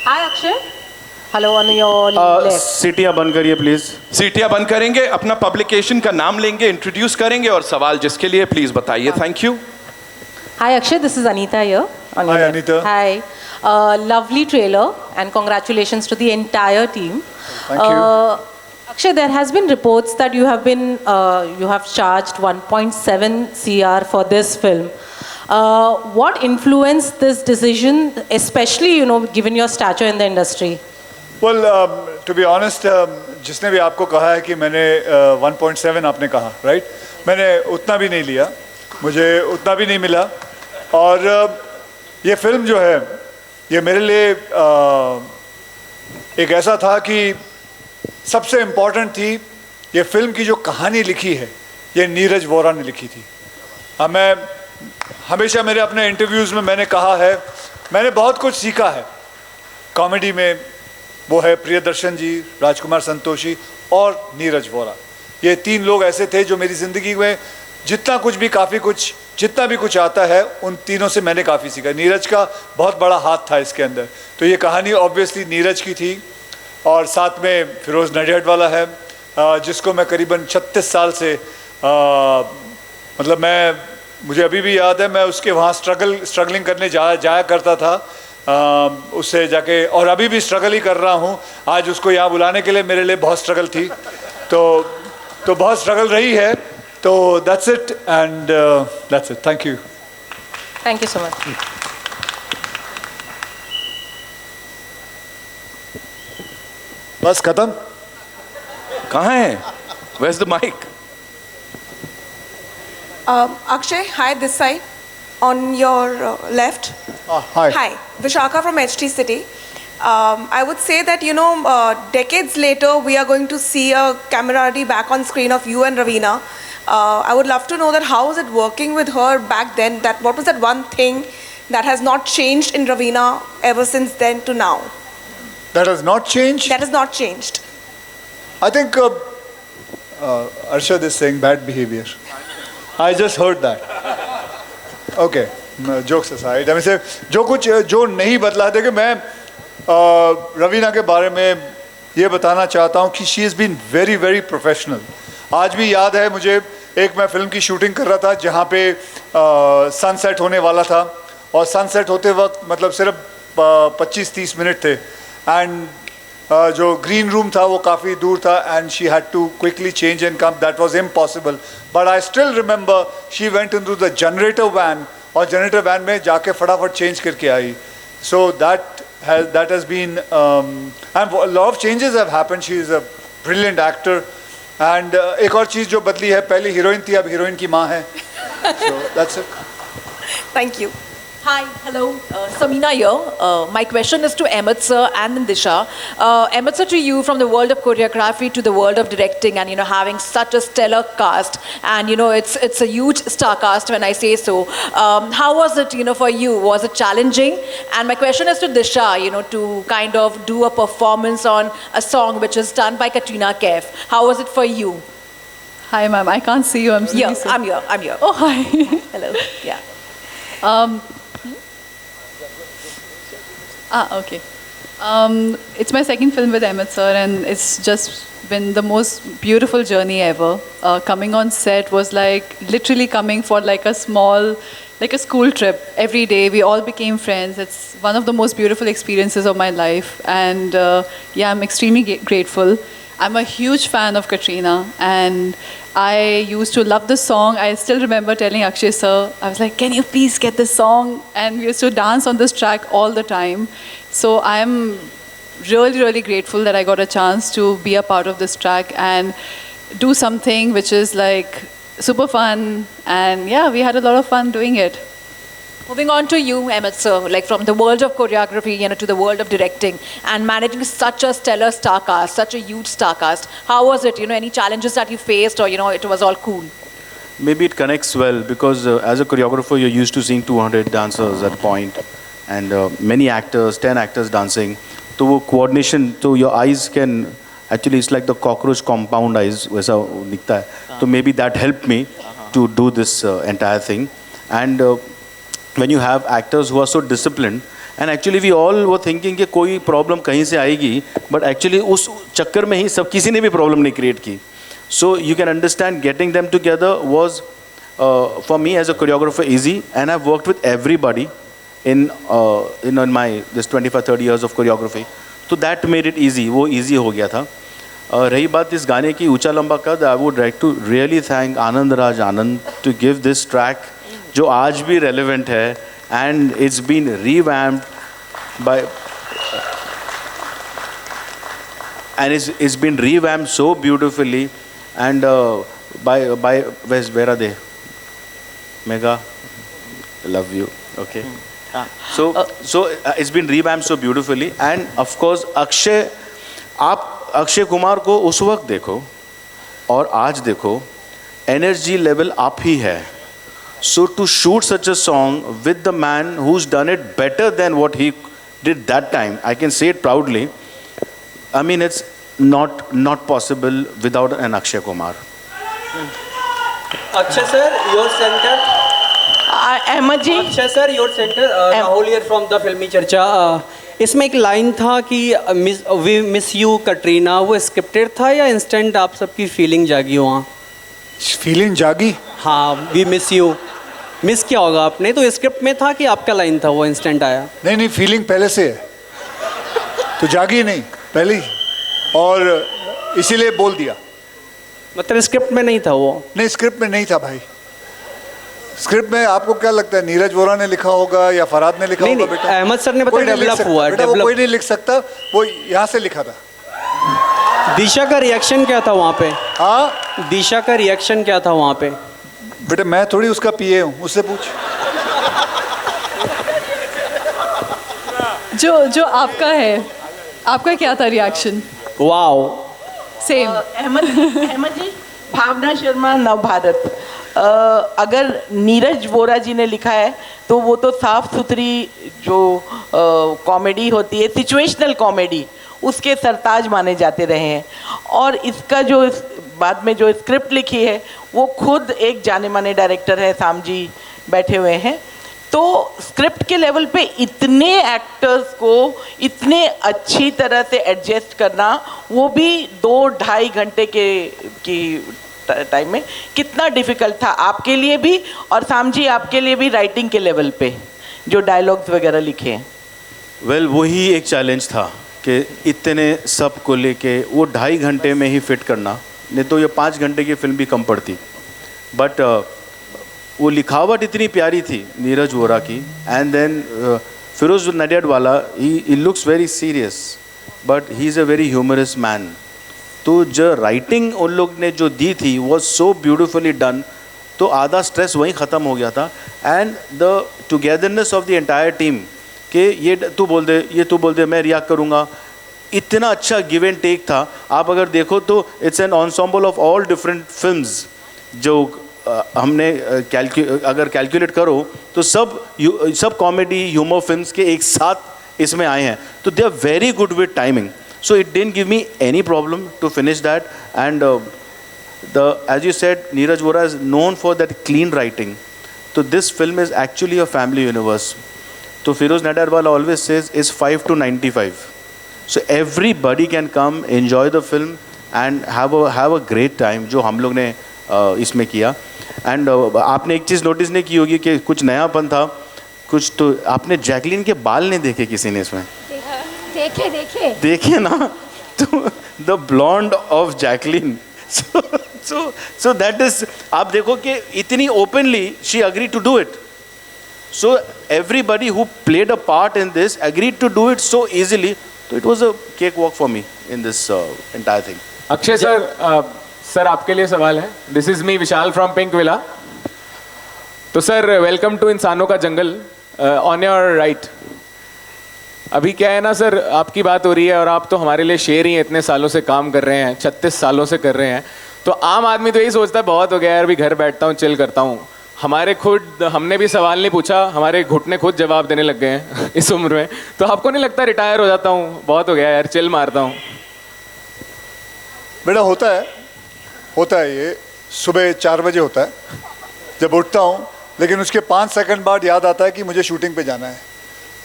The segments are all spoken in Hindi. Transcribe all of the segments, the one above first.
Hi Akshay. Hello on your left. सीटियां बंद करिए प्लीज. सीटियां बंद करेंगे, अपना पब्लिकेशन का नाम लेंगे, इंट्रोड्यूस करेंगे और सवाल जिसके लिए प्लीज बताइए. Thank you. Hi Akshay, this is Anita here. On your Hi, left. Anita. Hi. Lovely trailer and congratulations to the entire team. Thank you. Akshay, there has been reports that you have charged 1.7 CR for this film. What influenced this decision, especially given your stature in the industry? Well, to be honest, जिसने भी आपको कहा है कि मैंने 1.7 आपने कहा, right? मैंने उतना भी नहीं लिया, मुझे उतना भी नहीं मिला. और ये फिल्म जो है, ये मेरे लिए एक ऐसा था कि सबसे इम्पोर्टेंट थी, ये फिल्म की जो कहानी लिखी है, ये नीरज वोरा ने लिखी थी. मैं हमेशा मेरे अपने इंटरव्यूज़ में मैंने कहा है, मैंने बहुत कुछ सीखा है कॉमेडी में. वो है प्रियदर्शन जी, राजकुमार संतोषी और नीरज वोरा. ये तीन लोग ऐसे थे जो मेरी ज़िंदगी में जितना भी कुछ आता है, उन तीनों से मैंने काफ़ी सीखा. नीरज का बहुत बड़ा हाथ था इसके अंदर. तो ये कहानी ऑब्वियसली नीरज की थी. और साथ में फिरोज़ नडियाडवाला है, जिसको मैं करीबन 36 साल से मतलब मुझे अभी भी याद है, मैं उसके वहाँ स्ट्रगलिंग करने जाया करता था. उससे जाके, और अभी भी स्ट्रगल ही कर रहा हूँ. आज उसको यहाँ बुलाने के लिए मेरे लिए बहुत स्ट्रगल थी. तो बहुत स्ट्रगल रही है. तो that's it and that's it. Thank you. Thank you so much. बस खत्म. कहाँ है? Where's the mic? Akshay, hi, this side, on your left. Hi. Hi, Vishaka from HT City. I would say that, decades later, we are going to see a camaraderie back on screen of you and Raveena. I would love to know that how was it working with her back then? What was that one thing that has not changed in Raveena ever since then to now? That has not changed? That has not changed. I think Arshad is saying bad behavior. I just heard that. Okay, jokes aside. I mean, say, जो नहीं बदला. देखिए, मैं रवीना के बारे में ये बताना चाहता हूँ कि she has been very very professional. आज भी याद है मुझे, एक मैं फिल्म की शूटिंग कर रहा था जहाँ पे सनसेट होने वाला था. और सनसेट होते वक्त मतलब सिर्फ 25-30 मिनट थे. एंड जो ग्रीन रूम था वो काफ़ी दूर था. And she had to quickly change and come. That was impossible. But I still remember she went into the generator van, और जनरेटर वैन में जाके फटाफट चेंज करके आई. So that has been and lot of changes have happened. She is a brilliant actor. And एक और चीज़ जो बदली है, पहले हीरोइन थी, अब हीरोइन की माँ है. So that's it. Thank you. Hi, hello, Samina here. My question is to Amit sir and Disha. Amit sir, to you, from the world of choreography to the world of directing, and having such a stellar cast, and it's a huge star cast when I say so. How was it, for you? Was it challenging? And my question is to Disha, to kind of do a performance on a song which is done by Katrina Kaif. How was it for you? Hi, ma'am. I can't see you. I'm Yeah, really sorry. I'm here. Oh, hi. Hello. Yeah. Okay. It's my second film with Amit sir, and it's just been the most beautiful journey ever. Coming on set was like literally coming for like a school trip. Every day we all became friends. It's one of the most beautiful experiences of my life, and I'm extremely grateful. I'm a huge fan of Katrina, and I used to love the song. I still remember telling Akshay sir, I was like, can you please get this song? And we used to dance on this track all the time. So I'm really, really grateful that I got a chance to be a part of this track and do something which is like super fun. And yeah, we had a lot of fun doing it. Moving on to you, Amit sir, like from the world of choreography, to the world of directing, and managing such a stellar star cast, such a huge star cast. How was it? Any challenges that you faced, or it was all cool? Maybe it connects well because as a choreographer you're used to seeing 200 dancers at a point and many actors, 10 actors dancing. So वो coordination, so your eyes can actually, it's like the cockroach compound eyes वैसा दिखता है. So maybe that helped me to do this entire thing. And when you have actors who are so disciplined and actually we all वो थिंकिंग कि कोई प्रॉब्लम कहीं से आएगी, बट एक्चुअली उस चक्कर में ही सब किसी ने भी प्रॉब्लम नहीं क्रिएट की. So you can understand getting them together was for me as a choreographer easy, and I've worked with everybody in my this 25-30 years of choreography, so that made it easy. वो easy हो गया था. रही बात इस गाने की ऊंचा लंबा कद, I would like to really thank Anand Raj Anand to give this track जो आज भी relevant है, and it's been revamped by it's been revamped so beautifully, and by where are they? Mega, I love you. Okay. So it's been revamped so beautifully, and of course Akshay, आप अक्षय कुमार को उस वक्त देखो और आज देखो, एनर्जी लेवल आप ही है. So to shoot such a song with the man who's done it better than what he did that time, I can say it proudly. I mean, it's not possible without an Akshay Kumar. Akshay sir, your center. Ahmad ji. Akshay sir, your center. Rahul here from the Filmi Charcha. इसमें एक लाइन था कि वी मिस यू कटरीना, वो स्क्रिप्टेड था या इंस्टेंट आप सबकी फीलिंग जागी वहाँ? फीलिंग जागी? हाँ, वी मिस यू. मिस क्या होगा आपने? तो स्क्रिप्ट में था कि आपका लाइन था, वो इंस्टेंट आया? नहीं, फीलिंग पहले से है, तो जागी नहीं पहले ही, और इसीलिए बोल दिया. मतलब स्क्रिप्ट में नहीं था वो? नहीं, स्क्रिप्ट में नहीं था भाई. स्क्रिप्ट में आपको क्या लगता है नीरज वोरा ने लिखा होगा या फरहाद ने लिखा होगा? बेटा अहमद सर ने बताया डेवलप हुआ. बेटा वो कोई नहीं लिख सकता, वो यहाँ से लिखा था. दिशा का रिएक्शन क्या था वहाँ पे? हाँ, दिशा का रिएक्शन क्या था वहाँ पे? बेटा मैं थोड़ी उसका पीए हूँ, उससे पूछ. जो आपका है, आपका क्या था रिएक्शन? वाओ. सेम. अहमद जी, भावना शर्मा, नवभारत. अगर नीरज वोरा जी ने लिखा है तो वो तो साफ सुथरी जो कॉमेडी होती है, सिचुएशनल कॉमेडी, उसके सरताज माने जाते रहे हैं. और इसका जो बाद में जो स्क्रिप्ट लिखी है वो खुद एक जाने माने डायरेक्टर है, साम जी बैठे हुए हैं. तो स्क्रिप्ट के लेवल पे इतने एक्टर्स को इतने अच्छी तरह से एडजस्ट करना, वो भी 2-2.5 घंटे की टाइम में, कितना डिफिकल्ट था आपके लिए भी और साम जी आपके लिए भी, राइटिंग के लेवल पे जो डायलॉग्स वगैरह लिखे हैं? वेल, वही एक चैलेंज था कि इतने सब को लेके वो 2.5 घंटे में ही फिट करना, नहीं तो ये 5 घंटे की फिल्म भी कम पड़ती. बट वो लिखावट इतनी प्यारी थी नीरज वोरा की, and then Firoz Nadiadwala, he looks very serious but he is a very humorous man. तो जो राइटिंग उन लोग ने जो दी थी वॉज सो ब्यूटिफुली डन, तो आधा स्ट्रेस वहीं ख़त्म हो गया था. And the togetherness of the entire team कि ये तू बोल दे, ये तू बोल दे, मैं रिएक्ट करूँगा, इतना अच्छा गिव एंड टेक था. आप अगर देखो तो it's an ensemble of all different films जो हमने अगर कैलकुलेट करो तो सब कॉमेडी ह्यूमर फिल्म्स के एक साथ इसमें आए हैं. तो they are very good with timing. So it didn't give me any problem to finish that, and as you said, Neeraj Vora is known for that clean writing. So this film is actually a family universe. So Feroz Nadarwala always says is 5 to 95. So everybody can come, enjoy the film, and have a great time. जो हम लोग ने इसमें किया. And आपने एक चीज़ नोटिस नहीं की होगी कि कुछ नयापन था, कुछ तो आपने जैकलीन के बाल नहीं देखे किसी ने इसमें. देखे ना, तो the blonde of Jacqueline. So that is, आप देखो कि इतनी openly she agree to do it. So everybody who played a part in this agreed to do it so easily. तो it was a cake walk for me in this entire thing. Akshay sir, sir आपके लिए सवाल है. This is me Vishal from Pinkvilla. तो सर, वेलकम टू इंसानों का जंगल. ऑन योर राइट, अभी क्या है ना सर, आपकी बात हो रही है और आप तो हमारे लिए शेर ही हैं, इतने सालों से काम कर रहे हैं, 36 सालों से कर रहे हैं. तो आम आदमी तो यही सोचता है बहुत हो गया यार, अभी घर बैठता हूँ, चिल करता हूँ. हमने भी सवाल नहीं पूछा, हमारे घुटने खुद जवाब देने लग गए हैं इस उम्र में. तो आपको नहीं लगता रिटायर हो जाता हूँ, बहुत हो गया यार, चिल मारता हूँ? बेटा होता है ये सुबह 4 बजे होता है जब उठता हूँ, लेकिन उसके 5 सेकंड बाद याद आता है कि मुझे शूटिंग पे जाना है.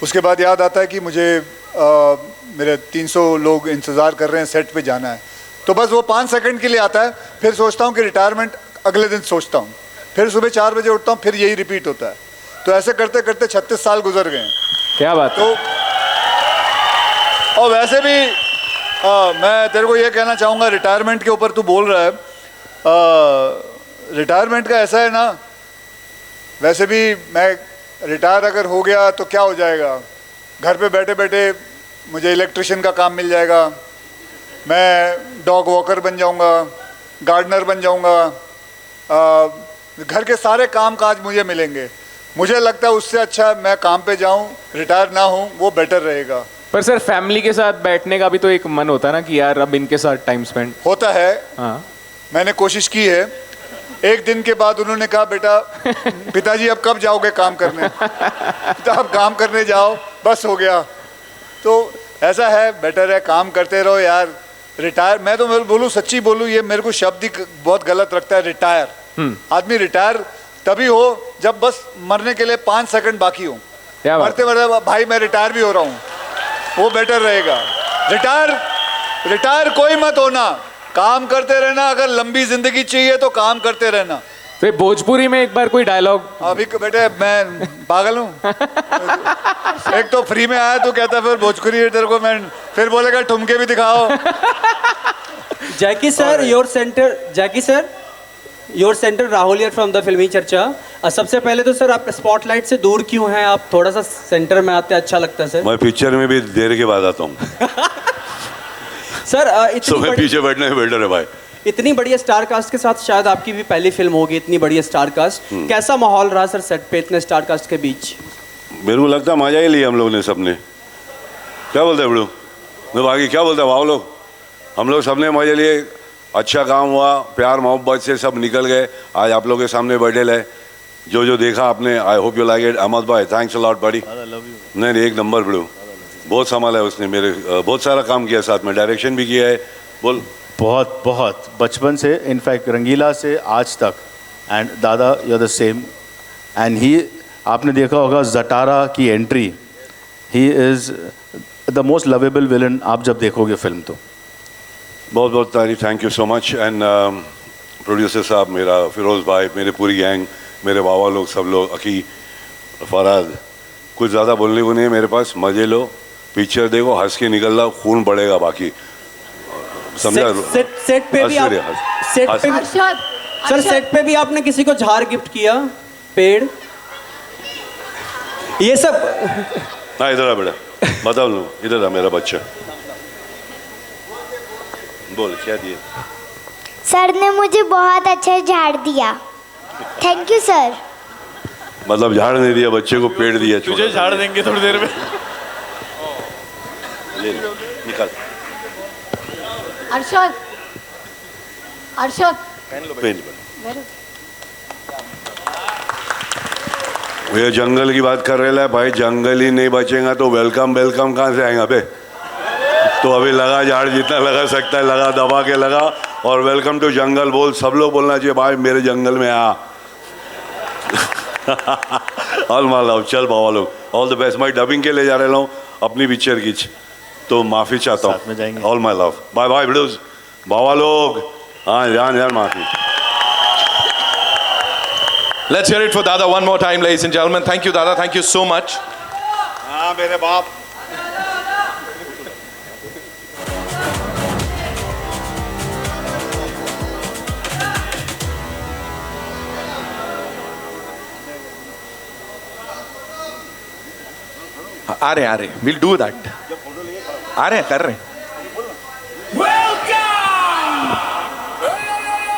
उसके बाद याद आता है कि मुझे मेरे 300 लोग इंतज़ार कर रहे हैं, सेट पे जाना है, तो बस वो 5 सेकंड के लिए आता है, फिर सोचता हूँ कि रिटायरमेंट अगले दिन सोचता हूँ, फिर सुबह 4 बजे उठता हूँ, फिर यही रिपीट होता है। तो ऐसे करते करते 36 साल गुजर गए हैं। क्या बात है। और वैसे भी मैं तेरे को ये कहना चाहूँगा, रिटायरमेंट के ऊपर तू बोल रहा है, रिटायरमेंट का ऐसा है ना, वैसे भी मैं रिटायर अगर हो गया तो क्या हो जाएगा, घर पे बैठे बैठे मुझे इलेक्ट्रिशियन का काम मिल जाएगा, मैं डॉग वॉकर बन जाऊँगा, गार्डनर बन जाऊँगा, घर के सारे काम काज मुझे मिलेंगे। मुझे लगता है उससे अच्छा मैं काम पे जाऊँ, रिटायर ना हूँ, वो बेटर रहेगा। पर सर फैमिली के साथ बैठने का भी तो एक मन होता है ना कि यार अब इनके साथ टाइम स्पेंड होता है। हाँ, मैंने कोशिश की है। एक दिन के बाद उन्होंने कहा, बेटा पिताजी अब कब जाओगे काम करने? तो अब काम करने जाओ, बस हो गया। तो ऐसा है, बेटर है काम करते रहो यार। रिटायर, मैं तो बोलूँ, सच्ची बोलूँ, ये मेरे को शब्द ही बहुत गलत लगता है, रिटायर। आदमी रिटायर तभी हो जब बस मरने के लिए 5 सेकंड बाकी हो। मरते मरते भाई मैं रिटायर भी हो रहा हूँ, वो बेटर रहेगा। रिटायर कोई मत होना, काम करते रहना। अगर लंबी जिंदगी चाहिए तो काम करते रहना। तो भोजपुरी में एक बार कोई डायलॉग। अभी बेटे मैं पागल हूँ। एक तो फ्री में आया तो कहता फिर भोजपुरी तेरे को, मैं फिर बोलेगा ठुमके भी दिखाओ। Jackie sir, your centre Rahul here from the Filmi Charcha. सबसे पहले तो सर आप स्पॉटलाइट से दूर क्यों हैं? आप थोड़ा सा सेंटर में आते अच्छा लगता है सर। मैं पिक्चर में भी देर के बाद आता हूँ। सर मैं पीछे बैठने में बेटर है भाई। इतनी बढ़िया स्टार कास्ट के साथ शायद आपकी भी पहली फिल्म होगी, इतनी बढ़िया स्टार कास्ट। कैसा माहौल रहा सर सेट पे इतने स्टार कास्ट के बीच? मेरे को लगता है मजा ही लिया हम लोग ने, सबने। क्या बोलते हैं बड़ू? मैं बाकी क्या बोलता हूँ, लोग हम लोग सबने मजे लिए। अच्छा काम हुआ, प्यार मोहब्बत से सब निकल गए। आज आप लोग के सामने बैठे है, जो देखा आपने। I hope you like it. Ahmed भाई थैंक्स अ लॉट बड़ी। नहीं एक नंबर बड़ू, बहुत संभाला है उसने, मेरे बहुत सारा काम किया, साथ में डायरेक्शन भी किया है। बोल। बहुत बचपन से, इनफैक्ट रंगीला से आज तक। एंड दादा you are the same. And he, आपने देखा होगा जटारा की entry, he is the most lovable villain आप जब देखोगे फिल्म तो। बहुत बहुत तारीफ, thank you so much. And producer साहब, मेरा फिरोज़ भाई, मेरे पूरी गैंग, मेरे बाबा लोग, सब लोग, अकी, फराद, कुछ ज़्यादा बोलने को नहीं है मेरे पास। मज़े लो, पिक्चर देखो, हंस के निकलना, खून बढ़ेगा। बाकी समझा? सेट पे भी सर सेट पे भी आपने किसी को झाड़ गिफ्ट किया, पेड़, ये सब? हाँ इधर आ बेटा, बताओ लो, इधर आ मेरा बच्चा। बोल क्या दिए? सर ने मुझे बहुत अच्छा झाड़ दिया। Thank you sir. मतलब झाड़ नहीं दिया, बच्चे को पेड़ दिया। तुझे झाड़ देंगे थोड़ी देर में। ले निकाल। अर्शद, पेन ये जंगल की बात कर रहे हैं भाई, जंगल ही नहीं बचेगा तो वेलकम कहाँ से आएगा बे? तो अभी लगा झाड़, जितना लगा सकता है लगा, दबा के लगा, और वेलकम टू जंगल बोल। सब लोग बोलना चाहिए भाई मेरे जंगल में आ। ऑल माय लव, चल बाबा लोग, ऑल द बेस्ट। मैं डबिंग के ले जा रहा हूँ अपनी पिक्चर की, तो माफ़ी चाहता हूँ। All my love, bye bye videos बाबा लोग। हाँ जान माफ़ी। Let's hear it for Dada one more time, ladies and gentlemen. Thank you, Dada. Thank you so much. हाँ मेरे बाप। आ रहे we'll do that. आ रहे कर रहे।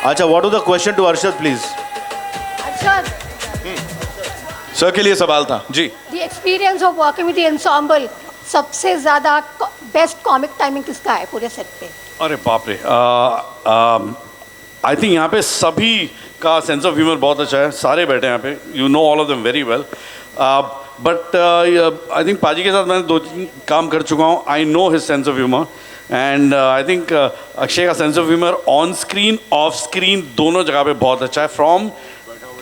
अच्छा, what was the question to Arshad, please? Arshad, sir के लिए सवाल था जी। the experience of working with the ensemble, सबसे ज़्यादा बेस्ट कॉमिक टाइमिंग किसका है पूरे सेट पे? अरे बाप रे, आई थिंक यहाँ पे सभी का सेंस ऑफ ह्यूमर बहुत अच्छा है। सारे बैठे हैं यहाँ पे, you know all of them very well. But I think पाजी के साथ मैंने 2-3 काम कर चुका हूँ। I know his sense of humour, and I think Akshay का sense of humour on screen off screen दोनों जगह पे बहुत अच्छा है। फ्रॉम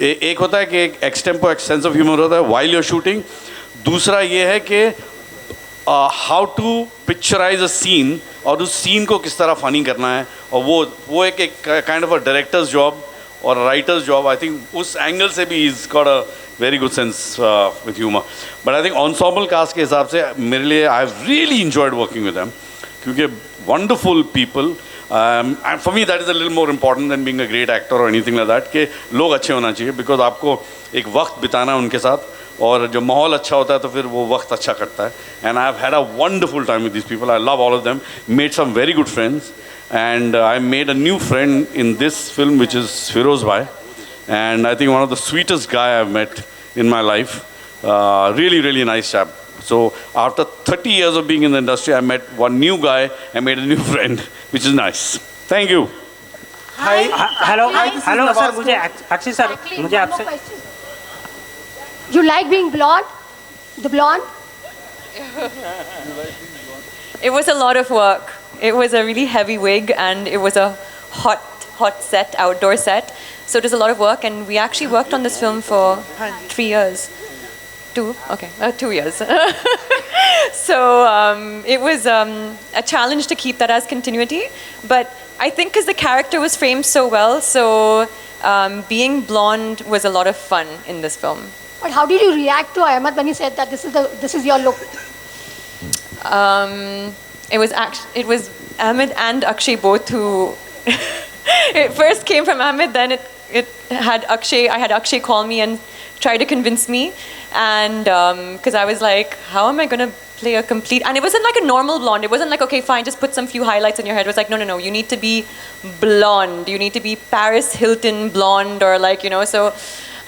एक होता है कि एक एक्सटेम्पो सेंस ऑफ ह्यूमर होता है वाइल यूर शूटिंग, दूसरा ये है कि how to picturize a scene और उस सीन को किस तरह फनी करना है, और वो एक kind of a director's job और राइटर्स जॉब. आई थिंक उस एंगल से भी is got a very good sense with humour. But I think ensemble cast के हिसाब से मेरे लिए I have really enjoyed working with them, क्योंकि wonderful people. For me that is a little more important than being a great actor or anything like that, कि लोग अच्छे होना चाहिए, बिकॉज आपको एक वक्त बिताना है उनके साथ, और जब माहौल अच्छा होता है तो फिर वो वक्त अच्छा करता है. And I have had a wonderful time with this people. I love all of them, made some very good friends, and I made a new friend in this film, which is Firoz Bhai, and I think one of the sweetest guy I've met in my life. Really, really nice chap. So after 30 years of being in the industry, I met one new guy and made a new friend, which is nice. Thank you. Hi. Hello. Hello, sir. मुझे अक्षय सर, मुझे आपसे. You like being blonde? The blonde? It was a lot of work. It was a really heavy wig, and it was a hot set, outdoor set. So it was a lot of work, and we actually worked on this film for 3 years. 2? Okay, 2 years. So it was a challenge to keep that as continuity, but I think because the character was framed so well, so being blonde was a lot of fun in this film. But how did you react to Ahmed when he said that this is your look? It was Ahmed and Akshay both who it first came from Ahmed, then it had Akshay. I had Akshay call me and try to convince me, and because I was like, how am I going to play a complete, and it wasn't like a normal blonde. It wasn't like, okay, fine, just put some few highlights in your head. It was like, no, you need to be blonde. You need to be Paris Hilton blonde, or like, so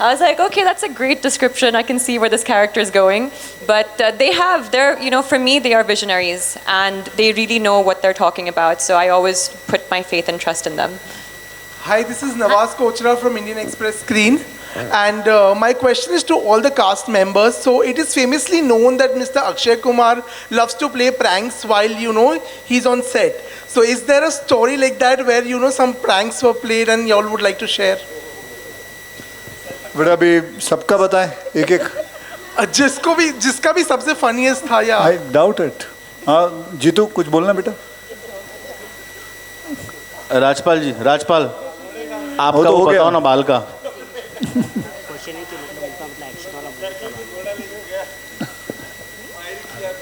I was like, okay, that's a great description. I can see where this character is going. But they're, for me, they are visionaries, and they really know what they're talking about. So I always put my faith and trust in them. Hi, this is Nawaz Kochra from Indian Express Screen. And my question is to all the cast members. So it is famously known that Mr. Akshay Kumar loves to play pranks while, he's on set. So is there a story like that where, some pranks were played and y'all would like to share? बेटा अभी सबका बताएं एक एक. जिसका भी सबसे फनीएस्ट था या. I doubt it. हाँ जीतू कुछ बोलना बेटा. राजपाल जी, राजपाल आपका वो बताओ ना बाल का.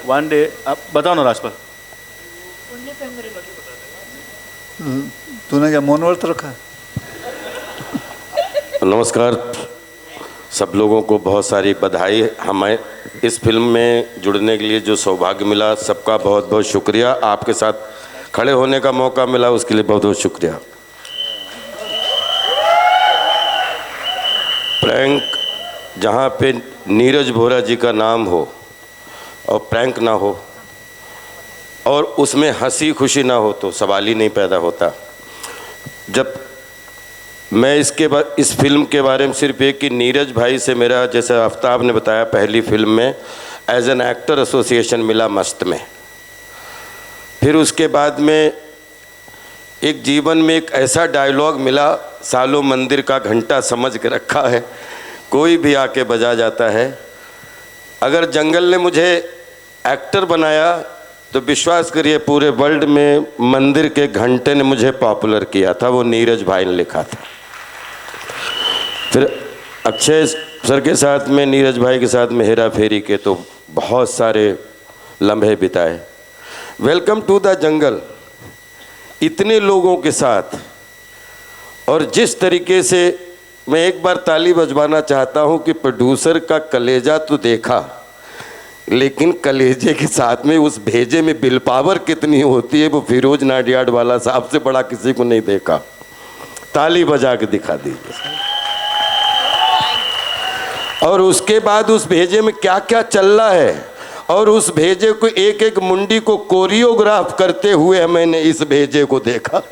वन डे आप बताओ ना राजपाल. तूने क्या मौन व्रत रखा है? नमस्कार सब लोगों को, बहुत सारी बधाई. हमें इस फिल्म में जुड़ने के लिए जो सौभाग्य मिला, सबका बहुत बहुत शुक्रिया. आपके साथ खड़े होने का मौका मिला, उसके लिए बहुत बहुत शुक्रिया. प्रैंक जहाँ पे नीरज वोरा जी का नाम हो और प्रैंक ना हो और उसमें हंसी खुशी ना हो तो सवाल ही नहीं पैदा होता. जब मैं इस फिल्म के बारे में सिर्फ एक कि नीरज भाई से मेरा, जैसे आफ्ताब ने बताया, पहली फिल्म में एज एन एक्टर एसोसिएशन मिला मस्त में. फिर उसके बाद में एक जीवन में एक ऐसा डायलॉग मिला, सालों मंदिर का घंटा समझ के रखा है, कोई भी आके बजा जाता है. अगर जंगल ने मुझे एक्टर बनाया तो विश्वास करिए पूरे वर्ल्ड में मंदिर के घंटे ने मुझे पॉपुलर किया था, वो नीरज भाई ने लिखा था. फिर अक्षय सर के साथ में, नीरज भाई के साथ में हेरा फेरी के तो बहुत सारे लम्हे बिताए. वेलकम टू द जंगल इतने लोगों के साथ, और जिस तरीके से मैं एक बार ताली बजवाना चाहता हूं कि प्रोड्यूसर का कलेजा तो देखा, लेकिन कलेजे के साथ में उस भेजे में बिल पावर कितनी होती है वो फिरोज नाडियाड वाला साहब से बड़ा किसी को नहीं देखा. ताली बजा के दिखा दीजिए. और उसके बाद उस भेजे में क्या क्या चल रहा है, और उस भेजे को एक एक मुंडी को कोरियोग्राफ करते हुए मैंने इस भेजे को देखा.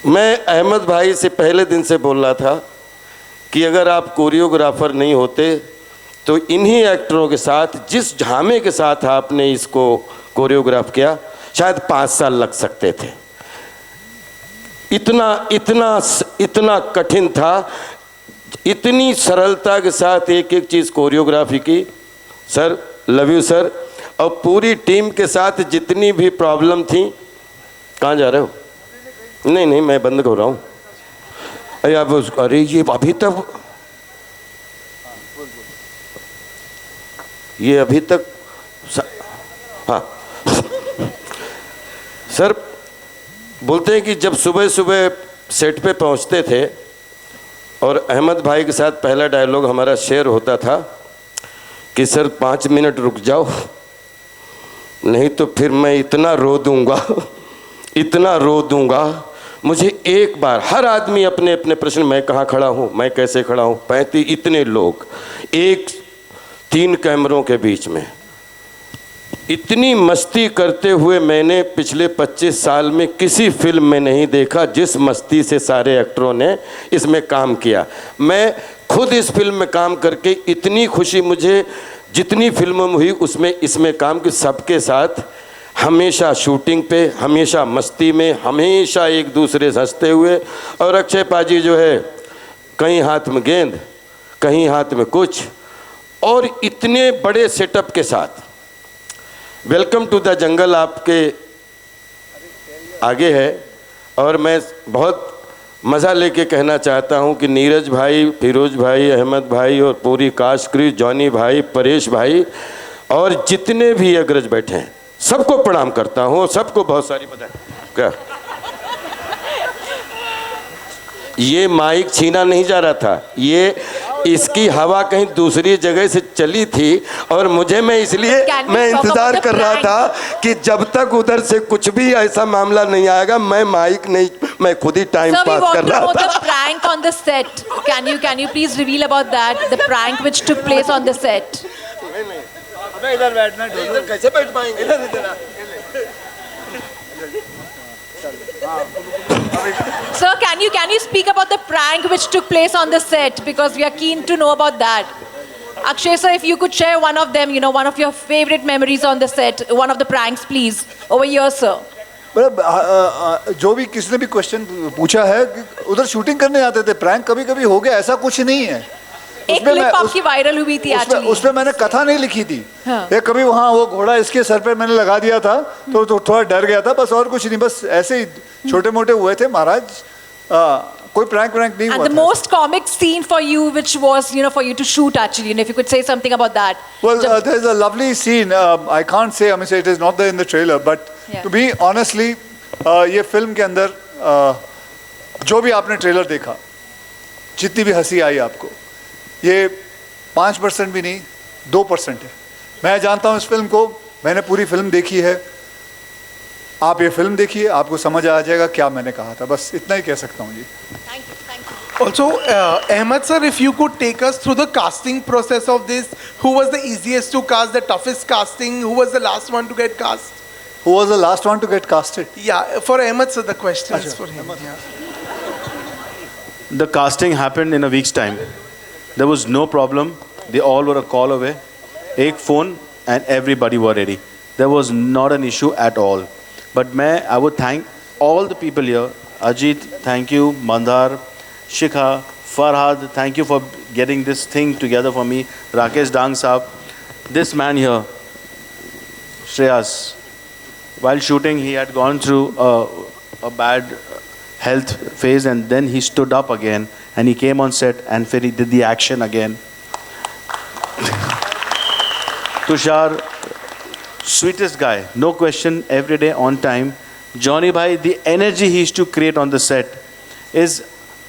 मैं अहमद भाई से पहले दिन से बोल रहा था कि अगर आप कोरियोग्राफर नहीं होते तो इन्हीं एक्टरों के साथ, जिस झामे के साथ आपने इसको कोरियोग्राफ किया, शायद 5 साल लग सकते थे. इतना इतना इतना कठिन था. इतनी सरलता के साथ एक एक चीज़ कोरियोग्राफी की। Sir love you sir. और पूरी टीम के साथ जितनी भी प्रॉब्लम थी। कहाँ जा रहे हो? नहीं नहीं मैं बंद कर रहा हूँ। अरे अब अरे ये अभी तक हाँ सर बोलते हैं कि जब सुबह सुबह सेट पे पहुंचते थे और अहमद भाई के साथ पहला डायलॉग हमारा शेयर होता था कि सर 5 मिनट रुक जाओ, नहीं तो फिर मैं इतना रो दूंगा, इतना रो दूंगा। मुझे एक बार हर आदमी अपने अपने प्रश्न, मैं कहाँ खड़ा हूँ, मैं कैसे खड़ा हूँ, 35 इतने लोग 3 कैमरों के बीच में इतनी मस्ती करते हुए मैंने पिछले 25 साल में किसी फिल्म में नहीं देखा जिस मस्ती से सारे एक्टरों ने इसमें काम किया। मैं खुद इस फिल्म में काम करके इतनी खुशी मुझे जितनी फिल्मों में हुई उसमें इसमें काम की, सबके साथ हमेशा शूटिंग पे, हमेशा मस्ती में, हमेशा एक दूसरे से हंसते हुए। और अक्षय पाजी जो है कहीं हाथ में गेंद कहीं हाथ में कुछ, और इतने बड़े सेटअप के साथ। वेलकम टू द जंगल आपके आगे है और मैं बहुत मज़ा लेके कहना चाहता हूं कि नीरज भाई, फिरोज भाई, अहमद भाई और पूरी कास्ट क्रू, जॉनी भाई, परेश भाई और जितने भी अग्रज बैठे हैं सबको प्रणाम करता हूं, सबको बहुत सारी बधाई। क्या ये माइक छीना नहीं जा रहा था, ये इसकी हवा कहीं दूसरी जगह से चली थी और मुझे मैं इसलिए मैं इंतज़ार कर रहा था कि जब तक उधर से कुछ भी ऐसा मामला नहीं आएगा मैं माइक नहीं, मैं खुद ही टाइम पास कर रहा था। The prank on the set. Can you please reveal about that? The prank which took place on the set. अबे इधर बैठना, इधर कैसे बैठ पाएंगे? इधर Sir, can you speak about the prank which took place on the set, because we are keen to know about that. Akshay sir, if you could share one of them, one of your favorite memories on the set, one of the pranks, please. Over here, sir. जो भी किसी ने भी क्वेश्चन पूछा है कि उधर शूटिंग करने आते थे, प्रैंक कभी कभी हो गया, ऐसा कुछ नहीं है। एक क्लिप आपकी वायरल हुई थी एक्चुअली। उसमें मैंने कथा नहीं लिखी थी। ये कभी वहाँ वो घोड़ा इसके सर पे मैंने लगा दिया था तो थोड़ा डर गया था, बस और कुछ नहीं, बस ऐसे ही छोटे मोटे हुए थे महाराज, कोई प्रैंक नहीं हुआ। And the most comic scene for you, which was for you to shoot actually, and if you could say something about that. Well, there's a lovely scene. I can't say, I mean, it is not there in the trailer, but to be honestly, ये फिल्म के अंदर जो भी आपने ट्रेलर देखा, जितनी भी हंसी आई आपको, ये 5% भी नहीं 2% है। मैं जानता हूँ इस फिल्म को, मैंने पूरी फिल्म देखी है। आप ये फिल्म देखिए, आपको समझ आ जाएगा क्या मैंने कहा था, बस इतना ही कह सकता हूँ जी। Also, Ahmed sir, if you could take us through the casting process of this, who was the easiest to cast, the toughest casting, who was the last one to get cast? Who was the last one to get casted? Yeah, for Ahmed sir, the question is for him. Yeah. The casting happened in a week's time. There was no problem. They all were a call away. Ek phone and everybody were ready. There was not an issue at all. But I would thank all the people here. Ajit, thank you. Mandar, Shikha, Farhad, thank you for getting this thing together for me. Rakesh Dang Saab. This man here, Shreyas, while shooting he had gone through a bad health phase and then he stood up again and he came on set and he did the action again. Tushar, sweetest guy, no question, every day on time. Johnny bhai, the energy he used to create on the set is,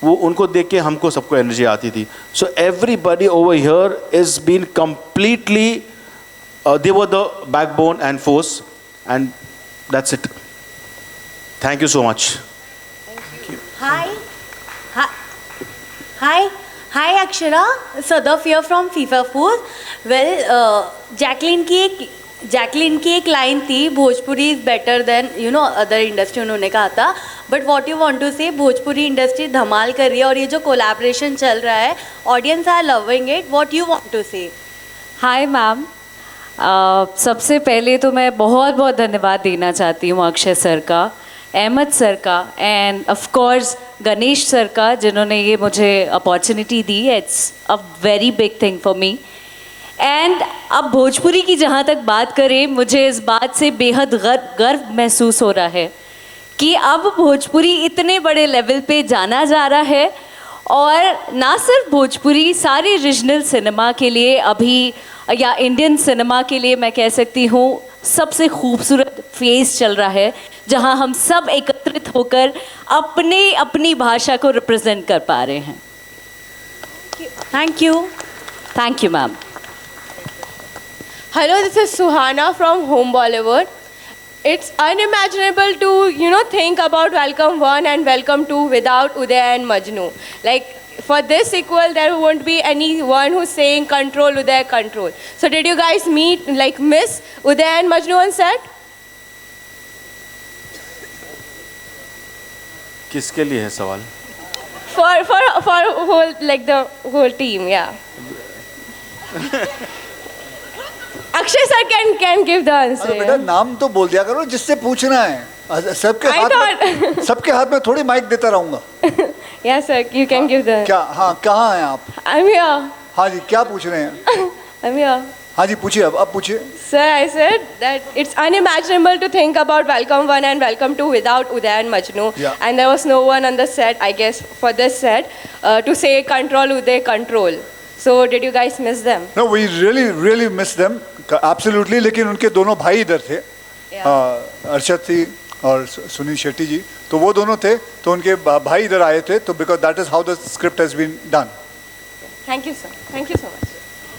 वो उनको देख के हमको सबको एनर्जी आती थी. So everybody over here is been completely, they were the backbone and force, and that's it. Thank you so much. Thank you. Hi Akshara, Sadaf here from FIFA Food. Well, Jacqueline की एक लाइन थी, Bhojpuri is better than other industry, उन्होंने कहा था. But what you want to say, Bhojpuri industry धमाल कर रही है और ये जो कोलैबोरेशन चल रहा है, audience are loving it. What you want to say? Hi ma'am, सबसे पहले तो मैं बहुत बहुत धन्यवाद देना चाहती हूँ अक्षय सर का, अहमद सर का, end of course Ganesh sir का, जिन्होंने ये मुझे opportunity the. It's a very big thing for me. And अब भोजपुरी की जहाँ तक बात करें, मुझे इस बात से बेहद गर्व महसूस हो रहा है कि अब भोजपुरी इतने बड़े लेवल पे जाना जा रहा है. और ना सिर्फ भोजपुरी, सारे रीजनल सिनेमा के लिए अभी, या इंडियन सिनेमा के लिए मैं कह सकती हूँ, सबसे खूबसूरत फेज चल रहा है जहाँ हम सब एकत्रित होकर अपने अपनी भाषा को रिप्रेजेंट कर पा रहे हैं. Thank you ma'am. Hello, this is Suhana from Home Bollywood. It's unimaginable to, think about Welcome 1 and Welcome 2 without Uday and Majnu. Like, for this sequel, there won't be anyone who's saying control, Uday, control. So did you guys miss Uday and Majnu on set? किसके लिए है सवाल? For whole, the whole team, yeah. Akshay sir can give the answer. अरे बेटा नाम तो बोल दिया करो जिससे पूछना है. सबके हाथ में थोड़ी माइक देता रहूंगा. Yes sir, you can give the. क्या? हाँ, कहाँ हैं आप? I'm here. हाँ जी, क्या पूछ रहे हैं? I'm here. हाँ जी, पूछिए. अब पूछिए. Sir, I said that it's unimaginable to think about Welcome 1 and Welcome 2 without Uday and Majnu. Yeah. And there was no one on the set, I guess, for this set, to say control, Uday, control. So did you guys miss them? No, we really miss them. Absolutely. लेकिन उनके दोनों भाई इधर थे. अर्शद थी और सुनील शेट्टी जी. तो वो दोनों थे, तो उनके भाई इधर आए थे. तो because that is how the script has been done. Thank you, sir. Thank you so much.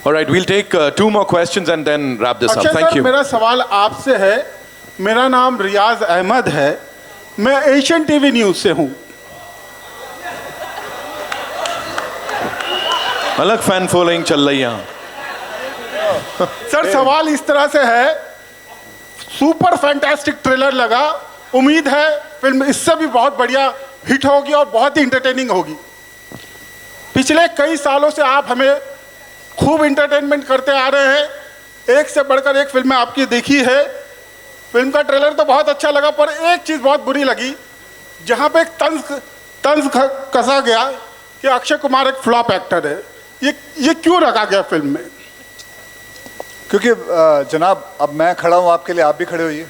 All right, we'll take 2 more questions and then wrap this up. Akshay Thank sir, you. मेरा सवाल आपसे है. मेरा नाम रियाज अहमद है. मैं एशियन टीवी न्यूज से हूँ. अलग फैन फॉलोइंग चल रही है. सर, सवाल इस तरह से है. सुपर फैंटास्टिक ट्रेलर लगा. उम्मीद है फिल्म इससे भी बहुत बढ़िया हिट होगी और बहुत ही इंटरटेनिंग होगी. पिछले कई सालों से आप हमें खूब इंटरटेनमेंट करते आ रहे हैं. एक से बढ़कर एक फिल्में आपकी देखी है. फिल्म का ट्रेलर तो बहुत अच्छा लगा, पर एक चीज़ बहुत बुरी लगी, जहाँ पे एक तंज कसा गया कि अक्षय कुमार एक फ्लॉप एक्टर है. ये क्यों रखा गया फिल्म में? क्योंकि जनाब, अब मैं खड़ा हूँ आपके लिए, आप भी खड़े होइए.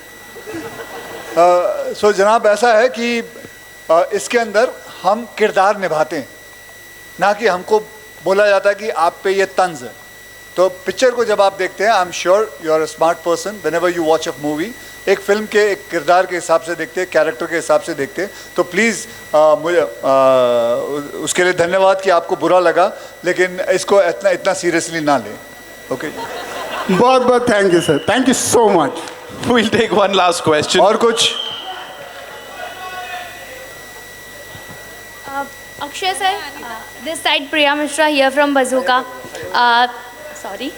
सो जनाब, ऐसा है कि इसके अंदर हम किरदार निभाते हैं, ना कि हमको बोला जाता है कि आप पे ये तंज है. तो पिक्चर को जब आप देखते हैं, I am sure you are a smart person. Whenever you watch a movie, एक फिल्म के एक किरदार के हिसाब से देखते हैं, कैरेक्टर के हिसाब से देखते हैं. तो प्लीज़ मुझे उसके लिए धन्यवाद कि आपको बुरा लगा, लेकिन इसको इतना सीरियसली ना लें. ओके, बहुत बहुत thank you sir. Thank you so much. We'll take one last question. और कुछ? Akshay sir, this side Priya Mishra here from Bazooka. Sorry,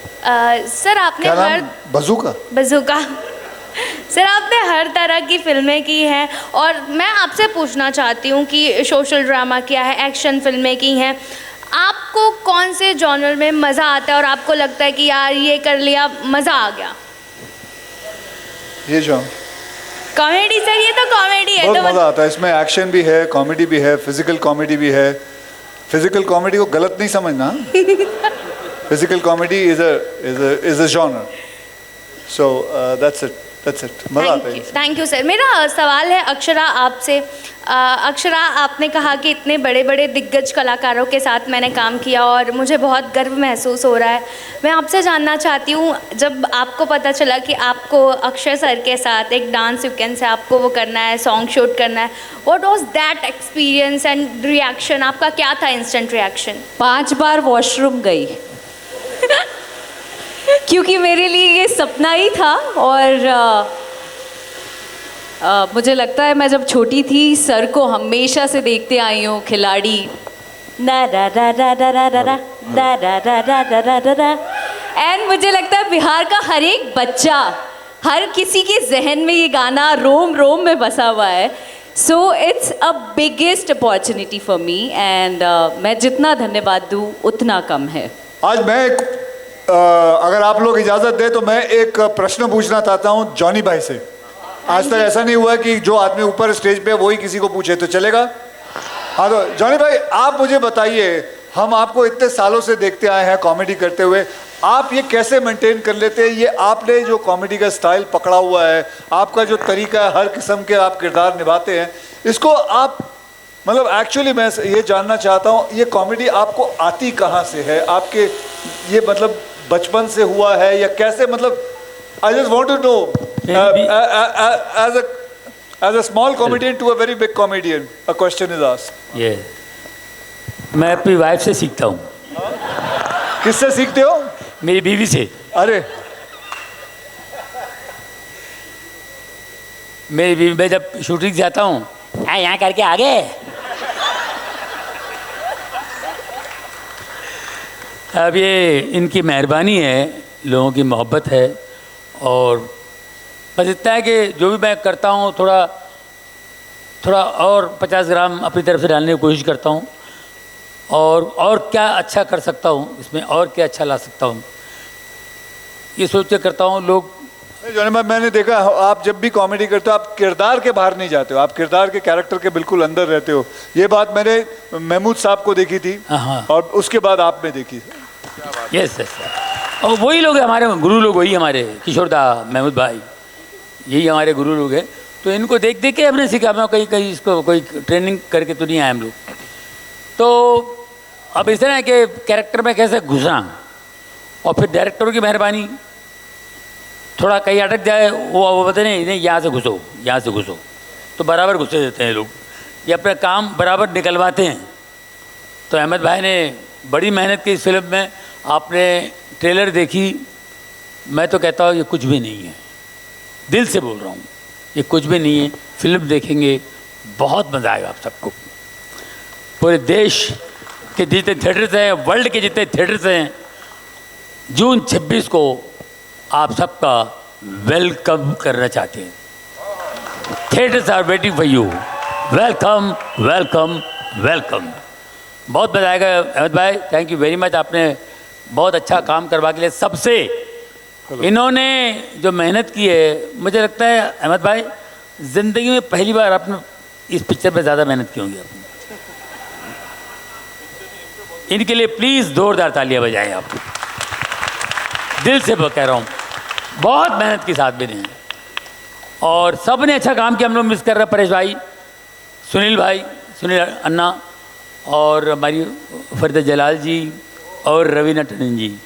sir आपने क्या हर नाम? बज़ूका? बज़ूका सर आपने हर तरह की फिल्में की हैं, और मैं आपसे पूछना चाहती हूँ कि सोशल ड्रामा किया है, एक्शन फिल्में की हैं, आपको कौन से जॉनर में मज़ा आता है और आपको लगता है कि यार ये कर लिया, मज़ा आ गया? ये जो कॉमेडी सर, ये तो कॉमेडी है. बहुत तो मज़ा आता है इसमें. एक्शन भी है, कॉमेडी भी है, फिजिकल कॉमेडी भी है. फिजिकल कॉमेडी को गलत नहीं समझना. Physical comedy is a genre. So that's it. मज़ा आता है. Thank you sir. मेरा सवाल है अक्षरा आपसे. अक्षरा, आपने कहा कि इतने बड़े बड़े दिग्गज कलाकारों के साथ मैंने काम किया और मुझे बहुत गर्व महसूस हो रहा है. मैं आपसे जानना चाहती हूँ, जब आपको पता चला कि आपको अक्षय सर के साथ एक डांस सीक्वेंस है, आपको वो करना है, सॉन्ग शूट करना है, what was that experience and reaction? आपका क्या था इंस्टेंट रिएक्शन? 5 बार वॉशरूम गई क्योंकि मेरे लिए ये सपना ही था. और मुझे लगता है मैं जब छोटी थी सर को हमेशा से देखते आई हूँ खिलाड़ी ना रा रा रा रा रा रा रा रा रा रा रा रा रा रा. एंड मुझे लगता है बिहार का हर एक बच्चा, हर किसी के जहन में ये गाना रोम रोम में बसा हुआ है. So it's a biggest opportunity for me, and मैं जितना धन्यवाद दूँ उतना कम है. आज मैं अगर आप लोग इजाज़त दें तो मैं एक प्रश्न पूछना चाहता हूँ जॉनी भाई से. आज तक ऐसा नहीं हुआ कि जो आदमी ऊपर स्टेज पे वही किसी को पूछे, तो चलेगा? हाँ तो जॉनी भाई आप मुझे बताइए, हम आपको इतने सालों से देखते आए हैं कॉमेडी करते हुए, आप ये कैसे मेंटेन कर लेते हैं? ये आपने जो कॉमेडी का स्टाइल पकड़ा हुआ है, आपका जो तरीका है, हर किस्म के आप किरदार निभाते हैं, इसको आप मतलब एक्चुअली मैं ये जानना चाहता हूँ, ये कॉमेडी आपको आती कहाँ से है? आपके ये मतलब बचपन से हुआ है या कैसे? मतलब I just want to know as a small comedian to a very big comedian, a question is asked. ये मैं अपनी वाइफ से सीखता हूँ। किससे सीखते हो? मेरी बीवी से। अरे मेरी बीवी, मैं जब शूटिंग जाता हूँ, यहाँ करके आगे, अब ये इनकी मेहरबानी है, लोगों की मोहब्बत है, और बस इतना है कि जो भी मैं करता हूँ थोड़ा और 50 ग्राम अपनी तरफ से डालने की कोशिश करता हूँ, और क्या अच्छा कर सकता हूँ इसमें, और क्या अच्छा ला सकता हूँ, ये सोच के करता हूँ। लोग जॉनी भाई, मैंने देखा आप जब भी कॉमेडी करते हो आप किरदार के बाहर नहीं जाते हो, आप किरदार के कैरेक्टर के बिल्कुल अंदर रहते हो। ये बात मैंने महमूद साहब को देखी थी और उसके बाद आप में देखी। यस यस, और वही लोग हमारे गुरु लोग, वही हमारे किशोर दा, महमूद भाई, यही हमारे गुरु लोग हैं। तो इनको देख देख के हमने सीखा, मैं कहीं इसको कोई ट्रेनिंग करके तो नहीं आए हम लोग। तो अब इस तरह है कि कैरेक्टर में कैसे घुसना, और फिर डायरेक्टरों की मेहरबानी, थोड़ा कहीं अटक जाए वो बताते नहीं यहाँ से घुसो, यहाँ से घुसो, तो बराबर घुसे देते हैं लोग, ये अपना काम बराबर निकलवाते हैं। तो अहमद भाई ने बड़ी मेहनत की इस फिल्म में। आपने ट्रेलर देखी, मैं तो कहता हूँ ये कुछ भी नहीं है, दिल से बोल रहा हूँ, ये कुछ भी नहीं है। फिल्म देखेंगे, बहुत मज़ा आएगा आप सबको। पूरे देश के जितने थिएटर्स हैं, वर्ल्ड के जितने थिएटर्स हैं, जून 26 को आप सबका वेलकम करना चाहते हैं। Theatres are waiting for you. Welcome welcome welcome. बहुत मज़ा आएगा। अहमद भाई, थैंक यू वेरी मच, आपने बहुत अच्छा काम करवा के लिए। सबसे इन्होंने जो मेहनत की है, मुझे लगता है अहमद भाई ज़िंदगी में पहली बार आपने इस पिक्चर पे ज़्यादा मेहनत की होगी आपने। इनके लिए प्लीज़ जोरदार तालियां बजाएं आप, दिल से कह रहा हूँ। बहुत मेहनत की साथ भी हैं, और सब ने अच्छा काम किया। हम लोग मिस कर रहे हैं परेश भाई, सुनील अन्ना, और हमारी फरीदा जलाल जी और रवीना टंडन जी,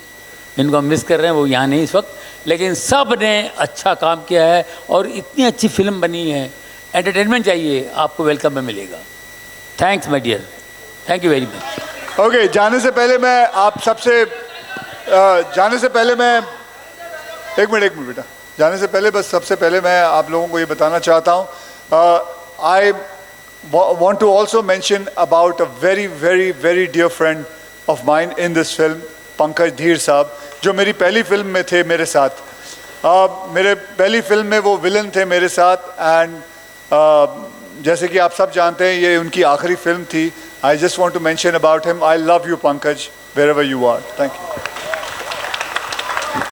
इनको हम मिस कर रहे हैं, वो यहाँ नहीं इस वक्त, लेकिन सब ने अच्छा काम किया है और इतनी अच्छी फिल्म बनी है। एंटरटेनमेंट चाहिए, आपको वेलकम में मिलेगा। Thanks my dear, thank you very much. Okay, जाने से पहले मैं आप सबसे एक मिनट बेटा, जाने से पहले बस सबसे पहले मैं आप लोगों को ये बताना चाहता हूँ, आई want to also mention about a very very very dear friend of mine in this film, Pankaj धीर साहब, जो मेरी पहली फिल्म में थे मेरे साथ। मेरे पहली फिल्म में वो विलन थे मेरे साथ, एंड जैसे कि आप सब जानते हैं ये उनकी आखिरी फिल्म थी। I just want to mention about him, I love you Pankaj, wherever you are. Thank you.